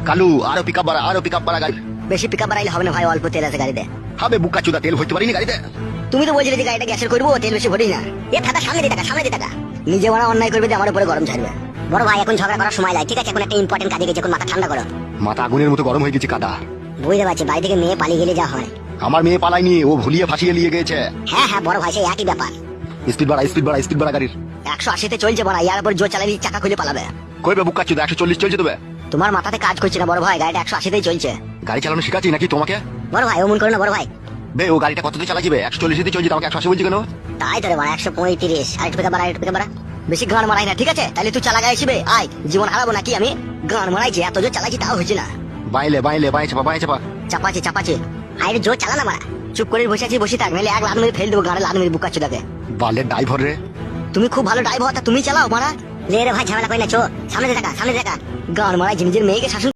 কালু আরো পিকআপ বাড়া গাড়ি। বেশি পিকআপ বাড়াইলে হবে না ভাই, অল্প তেল আছে গাড়িতে। হবে বুকা চুদা, তেল ভরতে পারিনি গাড়িতে। তুমি তো বলছিলে যে গাড়িটা গ্যাসের করবো, তেল বেশি ভরি না। এ থাকা সামনে দিয়ে টাকা নিজে বড় অন্যায় করবে দিয়ে আমার উপরে গরম ছাড়বে। বড় ভাই এখন ঝগড়া করার সময় লাগে, ঠিক আছে? এখন একটা ইম্পর্টেন্ট কাজে গেছে, এখন মাথা ঠান্ডা করো। মাথা আগুনের মতো গরম হয়ে গেছে কাদা। বুঝতে পারছি, বাড়ি থেকে মেয়ে পালিয়ে গেলে যা হয়। আমার মেয়ে পালায়নি, ও ভুলিয়ে ফাঁসিয়ে নিয়ে গেছে। হ্যাঁ বড় ভাই, সেই একই ব্যাপার। স্পিড বাড়া গাড়ির। 180-তে চলছে বড়, ইয়ার উপর জোর চালালে চাকা খুলে পালাবে। কইবে বুকা চুদা 140 চলছে তবে। তোমার মাথাতে কাজ করছে না বড় ভাই, গাড়িটা 180-তেই চলছে। গাড়ি চালানো শিখাচ্ছি নাকি তোমাকে? বড় ভাই অমন করো না বড় ভাই। বে ও গাড়িটা কততে চালাচ্ছিবে? 140-তে চলছে, আমাকে 180 বলছি কেন? তাই তো রে বড়, 135। আরেকটু পিকআপ বাড়া। বেশি গান মারাই না, ঠিক আছে? তাহলে তুই চালা গাইছিবে, আয় জীবন হারাবো নাকি আমি? গান মারাইছি, এত জোর চালাচ্ছি তাও হয়েছে না। বাইলে বাঁয়ে চাপা। চাপাচ্ছে। আরে জোর চালা না মারা, চুপ করে বসে থাক, নাহলে এক লাত মেরে ফেল দেবো গাড়ি, লাত মেরে বুকাচ্ছ তাকে। বালের ড্রাইভার রে। তুমি খুব ভালো ড্রাইভার, তা তুমি চালাও মারা। রে ভাই ঝামেলা করি না, চো সামনে দেখা। গান মারাই নিজের মেয়েকে শাসন